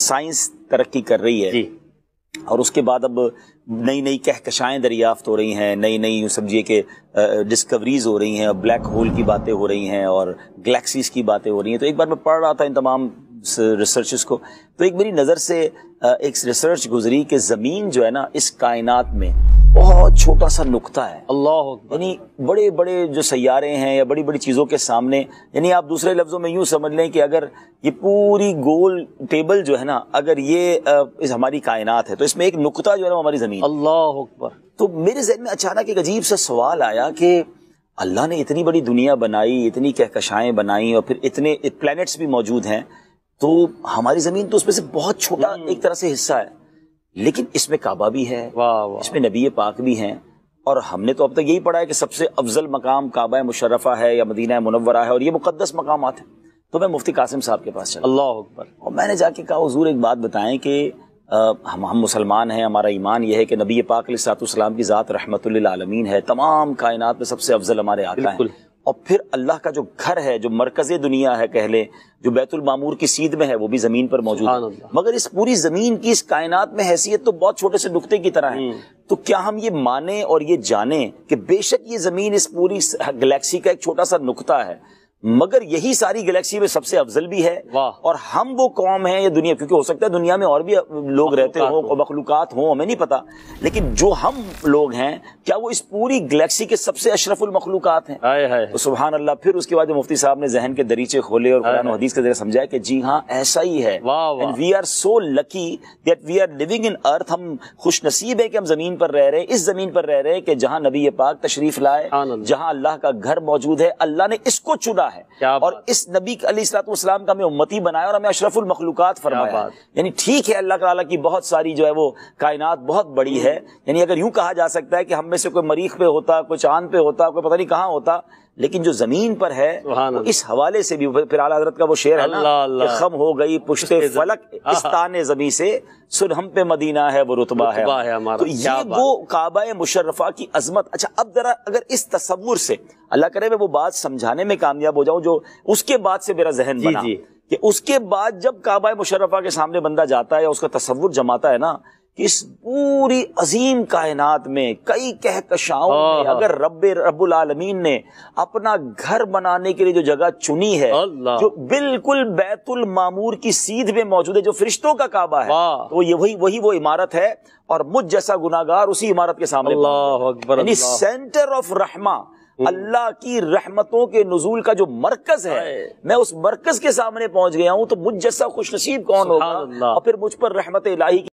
Science ترقی کر رہی ہے جی، اور اس کے بعد اب نئی نئی کہکشائیں دریافت ہو رہی ہیں، نئی نئی یوں سمجھیے کہ ڈسکوریز ہو رہی ہیں، بلیک ہول کی باتیں ہو رہی ہیں اور گلیکسیز کی باتیں ہو رہی ہیں. تو ایک بار میں پڑھ رہا تھا ان تمام ریسرچز کو، تو ایک میری نظر سے ایک ریسرچ گزری کہ زمین جو ہے نا اس کائنات میں بہت چھوٹا سا نقطہ ہے. اللہ اکبر. یعنی بڑے بڑے جو سیارے ہیں یا بڑی بڑی چیزوں کے سامنے، یعنی آپ دوسرے لفظوں میں یوں سمجھ لیں کہ اگر یہ پوری گول ٹیبل جو ہے نا، اگر یہ ہماری کائنات ہے تو اس میں ایک نقطہ جو ہے نا ہماری زمین. اللہ اکبر. تو میرے ذہن میں اچانک ایک عجیب سا سوال آیا کہ اللہ نے اتنی بڑی دنیا بنائی، اتنی کہکشائیں بنائی اور پھر اتنے پلینٹس بھی موجود ہیں، تو ہماری زمین تو اس میں سے بہت چھوٹا ایک طرح سے حصہ ہے، لیکن اس میں کعبہ بھی ہے، واہ واہ. اس میں نبی پاک بھی ہیں، اور ہم نے تو اب تک یہی پڑھا ہے کہ سب سے افضل مقام کعبہ مشرفہ ہے یا مدینہ منورہ ہے اور یہ مقدس مقامات ہیں. تو میں مفتی قاسم صاحب کے پاس چلا اللہ اکبر. اور میں نے جا کے کہا حضور ایک بات بتائیں کہ ہم مسلمان ہیں، ہمارا ایمان یہ ہے کہ نبی پاک علیہ الصلوۃ والسلام کی ذات رحمت للعالمین ہے، تمام کائنات میں سب سے افضل ہمارے آقا ہیں، اور پھر اللہ کا جو گھر ہے، جو مرکز دنیا ہے کہہ لیں، جو بیت المعمور کی سیدھ میں ہے، وہ بھی زمین پر موجود ہے، مگر اس پوری زمین کی اس کائنات میں حیثیت تو بہت چھوٹے سے نقطے کی طرح ہے. تو کیا ہم یہ مانیں اور یہ جانیں کہ بے شک یہ زمین اس پوری گلیکسی کا ایک چھوٹا سا نقطہ ہے، مگر یہی ساری گلیکسی میں سب سے افضل بھی ہے، اور ہم وہ قوم ہیں یا دنیا، کیونکہ ہو سکتا ہے دنیا میں اور بھی لوگ رہتے ہوں، مخلوقات ہوں، ہمیں نہیں پتا، لیکن جو ہم لوگ ہیں کیا وہ اس پوری گلیکسی کے سب سے اشرف المخلوقات ہیں؟ تو سبحان اللہ. پھر اس کے بعد مفتی صاحب نے ذہن کے دریچے کھولے اور قرآن و حدیث کے ذریعے سمجھایا کہ جی ہاں ایسا ہی ہے. And we are so lucky that we are living in earth. ہم خوش نصیب ہیں کہ ہم زمین پر رہ رہے ہیں، اس زمین پر رہ رہے ہیں کہ جہاں نبی پاک تشریف لائے، جہاں اللہ کا گھر موجود ہے، اللہ نے اس کو چنا ہے اور اس نبی علیہ الصلوۃ والسلام کا ہمیں امتی بنایا اور ہمیں اشرف المخلوقات فرمایا. یعنی ٹھیک ہے اللہ تعالیٰ کی بہت ساری جو ہے وہ کائنات بہت بڑی ہے، یعنی اگر یوں کہا جا سکتا ہے کہ ہم میں سے کوئی مریخ پہ ہوتا، کوئی چاند پہ ہوتا، کوئی پتہ نہیں کہاں ہوتا، لیکن جو زمین پر ہے اس حوالے سے بھی پھر اعلیٰ حضرت کا وہ شعر ہے نا کہ خم ہو گئی پشتے فلک اس تانے زمیں سے، سن ہم پہ مدینہ ہے وہ رتبہ ہے. تو یہ وہ کعبہ مشرفہ کی عظمت. اچھا اب ذرا اگر اس تصور سے اللہ کرے میں وہ بات سمجھانے میں کامیاب ہو جاؤں جو اس کے بعد سے میرا ذہن بنا کہ اس کے بعد جب کعبہ مشرفہ کے سامنے بندہ جاتا ہے یا اس کا تصور جماتا ہے نا کہ اس پوری عظیم کائنات میں کئی کہکشاؤں میں اگر رب العالمین نے اپنا گھر بنانے کے لیے جو جگہ چنی ہے جو بالکل بیت المعمور کی سیدھ میں موجود ہے، جو فرشتوں کا کعبہ ہے، تو یہ وہی وہ عمارت ہے اور مجھ جیسا گناہگار اسی عمارت کے سامنے. اللہ اکبر. یعنی سینٹر آف رحمہ، اللہ کی رحمتوں کے نزول کا جو مرکز ہے، میں اس مرکز کے سامنے پہنچ گیا ہوں، تو مجھ جیسا خوش نصیب کون ہوگا اور پھر مجھ پر رحمت الہی